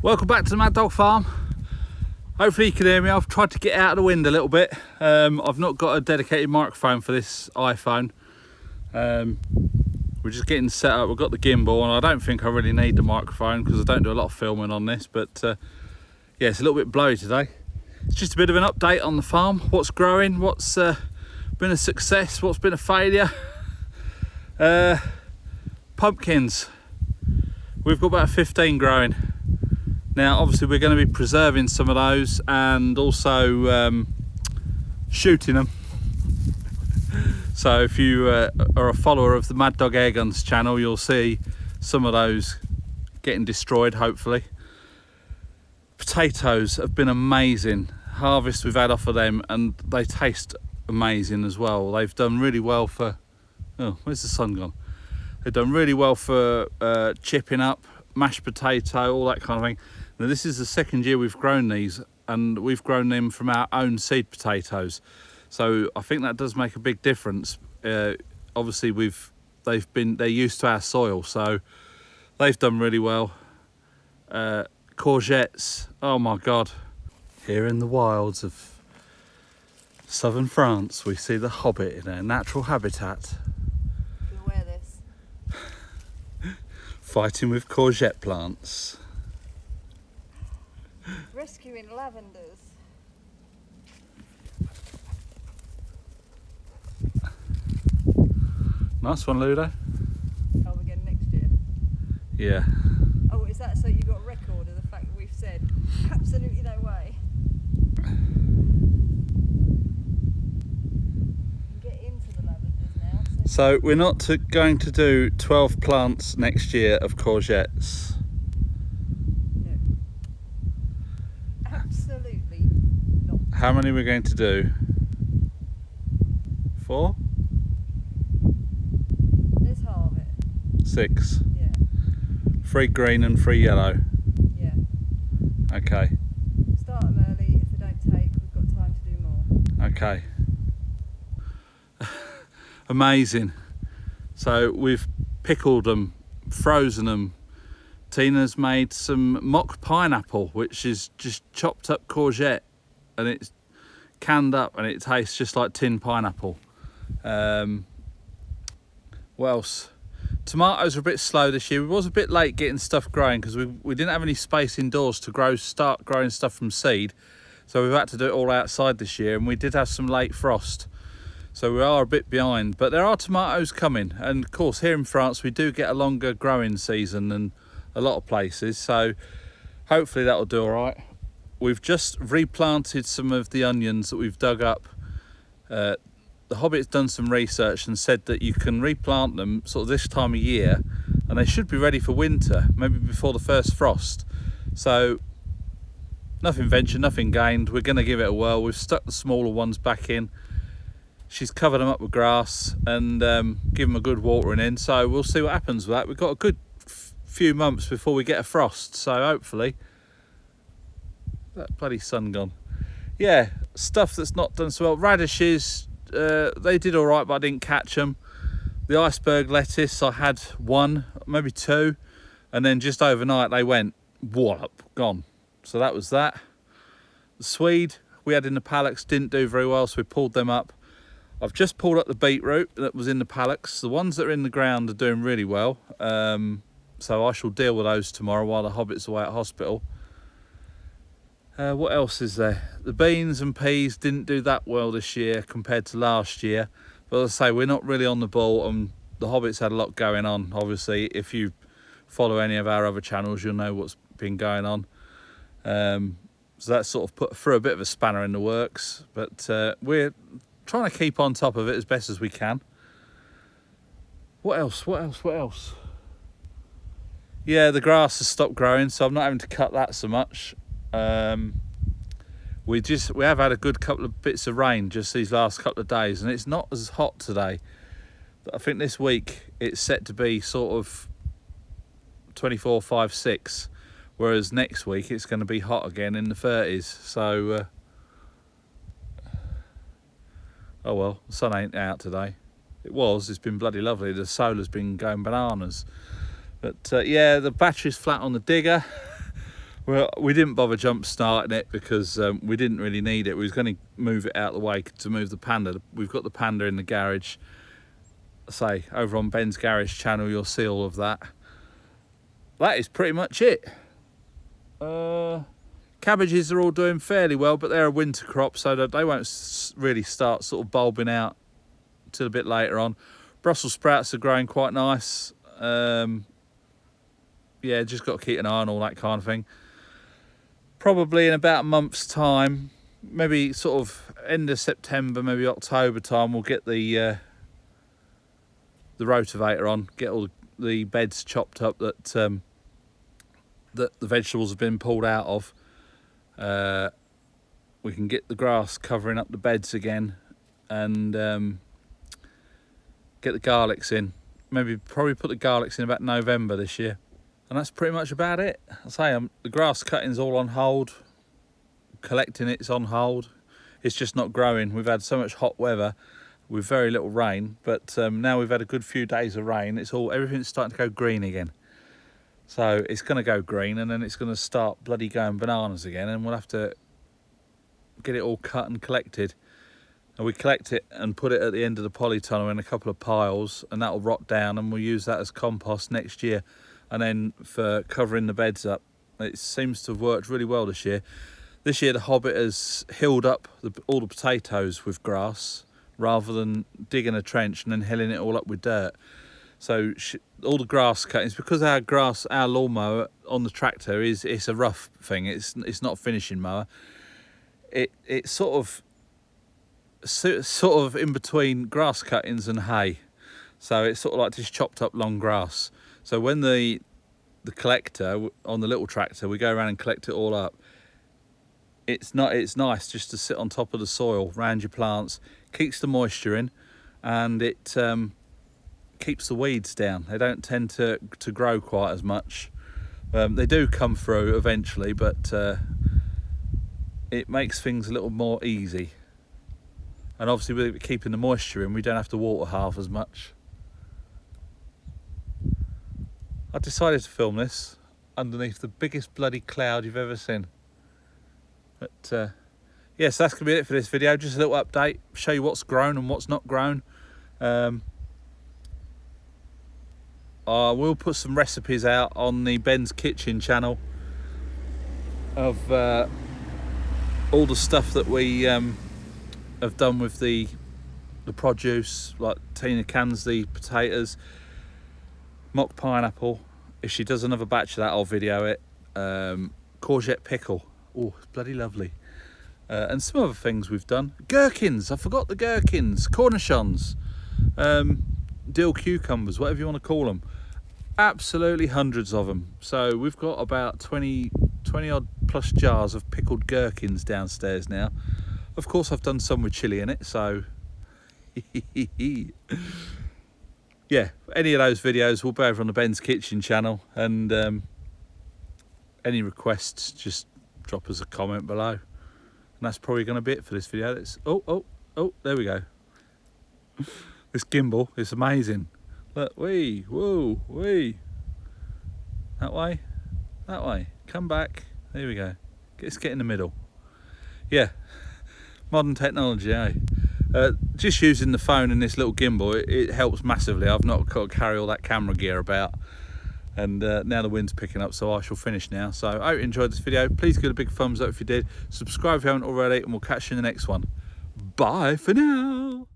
Welcome back to the Mad Dog Farm. Hopefully you can hear me. I've tried to get out of the wind a little bit. I've not got a dedicated microphone for this iPhone. We're just getting set up. We've got the gimbal and I don't think I really need the microphone because I don't do a lot of filming on this, but yeah, it's a little bit blowy today. It's just a bit of an update on the farm, what's growing, what's been a success, what's been a failure. Pumpkins, we've got about 15 growing. Now obviously we're going to be preserving some of those and also shooting them. So if you are a follower of the Mad Dog Airguns channel, you'll see some of those getting destroyed, hopefully. Potatoes have been amazing. Harvest we've had off of them and they taste amazing as well. They've done really well for, oh, where's the sun gone? They've done really well for chipping up, mashed potato, all that kind of thing. Now this is the second year we've grown these and we've grown them from our own seed potatoes. So I think that does make a big difference. Obviously they're used to our soil, so they've done really well. Courgettes, oh my God. Here in the wilds of southern France, we see the hobbit in their natural habitat. You'll wear this. Fighting with courgette plants. Rescuing lavenders. Nice one, Ludo. Oh, we're getting next year. Yeah. Oh, is that so you got a record of the fact that we've said absolutely no way? Get into the lavenders now. So we're not going to do 12 plants next year of courgettes. No. Absolutely not. How many are we going to do? 4? Let's halve it. 6? Yeah. 3 green and 3 yellow. Yeah. Okay. Start them early. If they don't take, we've got time to do more. Okay. Amazing. So we've pickled them, frozen them. Tina's made some mock pineapple, which is just chopped up courgette, and it's canned up and it tastes just like tin pineapple. What else? Tomatoes are a bit slow this year. We was a bit late getting stuff growing because we didn't have any space indoors to start growing stuff from seed. So we've had to do it all outside this year, and we did have some late frost. So we are a bit behind, but there are tomatoes coming. And of course, here in France, we do get a longer growing season than a lot of places. So hopefully that'll do all right. We've just replanted some of the onions that we've dug up. The Hobbit's done some research and said that you can replant them sort of this time of year and they should be ready for winter, maybe before the first frost. So nothing ventured, nothing gained. We're going to give it a whirl. We've stuck the smaller ones back in. She's covered them up with grass and give them a good watering in. So we'll see what happens with that. We've got a good few months before we get a frost. So hopefully, that bloody sun gone. Yeah, stuff that's not done so well. Radishes, they did all right, but I didn't catch them. The iceberg lettuce, I had 1, maybe 2, and then just overnight they went wallop, gone. So that was that. The swede we had in the paddocks didn't do very well, so we pulled them up. I've just pulled up the beetroot that was in the paddocks. The ones that are in the ground are doing really well. So I shall deal with those tomorrow while the Hobbit's away at hospital. What else is there? The beans and peas didn't do that well this year compared to last year. But as I say, we're not really on the ball, and the Hobbit's had a lot going on. Obviously, if you follow any of our other channels, you'll know what's been going on. So that sort of put through a bit of a spanner in the works. But we're trying to keep on top of it as best as we can. What else? Yeah, the grass has stopped growing, so I'm not having to cut that so much. We have had a good couple of bits of rain just these last couple of days, and it's not as hot today. But I think this week it's set to be sort of 24, 5, 6, whereas next week it's going to be hot again in the 30s. So oh well, the sun ain't out today. It's been bloody lovely. The solar's been going bananas. But yeah, the battery's flat on the digger. Well, we didn't bother jump starting it because we didn't really need it. We was going to move it out of the way to move the Panda. We've got the Panda in the garage. Say, over on Ben's Garage channel, you'll see all of that. That is pretty much it. Cabbages are all doing fairly well, but they're a winter crop, so that they won't really start sort of bulbing out till a bit later on. Brussels sprouts are growing quite nice. Yeah, just got to keep an eye on all that kind of thing. Probably in about a month's time, maybe sort of end of September, maybe October time, we'll get the rotavator on, get all the beds chopped up that that the vegetables have been pulled out of. We can get the grass covering up the beds again, and get the garlics in. Probably put the garlics in about November this year. And that's pretty much about it. I say the grass cutting's all on hold. Collecting it's on hold. It's just not growing. We've had so much hot weather with very little rain, but now we've had a good few days of rain. Everything's starting to go green again. So it's going to go green, and then it's going to start bloody going bananas again, and we'll have to get it all cut and collected. And we collect it and put it at the end of the polytunnel in a couple of piles, and that'll rot down, and we'll use that as compost next year. And then for covering the beds up, it seems to have worked really well this year. This year the Hobbit has hilled up all the potatoes with grass rather than digging a trench and then hilling it all up with dirt. So all the grass cuttings, because our lawnmower on the tractor it's a rough thing. It's not a finishing mower. It's sort of in between grass cuttings and hay. So it's sort of like just chopped up long grass. So when the collector on the little tractor, we go around and collect it all up, it's nice just to sit on top of the soil around your plants, keeps the moisture in, and it keeps the weeds down. They don't tend to grow quite as much. They do come through eventually, but it makes things a little more easy. And obviously with keeping the moisture in, we don't have to water half as much. I decided to film this underneath the biggest bloody cloud you've ever seen. But yes, that's going to be it for this video. Just a little update, show you what's grown and what's not grown. I will put some recipes out on the Ben's Kitchen channel of all the stuff that we have done with the produce, like Tina cans the potatoes, mock pineapple. If she does another batch of that, I'll video it. Courgette pickle, oh, it's bloody lovely. And some other things we've done. Gherkins, I forgot the gherkins. Cornichons, dill cucumbers, whatever you want to call them. Absolutely hundreds of them. So we've got about 20 odd plus jars of pickled gherkins downstairs now. Of course I've done some with chilli in it, so yeah, any of those videos will be over on the Ben's Kitchen channel, and any requests, just drop us a comment below. And that's probably going to be it for this video. Oh, there we go. This gimbal is amazing. Look, whoa, that way, come back, there we go. Let's get in the middle. Yeah, modern technology, eh? Just using the phone and this little gimbal, it helps massively. I've not got to carry all that camera gear about, and now the wind's picking up, so I shall finish now. So I hope you enjoyed this video. Please give it a big thumbs up if you did. Subscribe if you haven't already, and we'll catch you in the next one. Bye for now.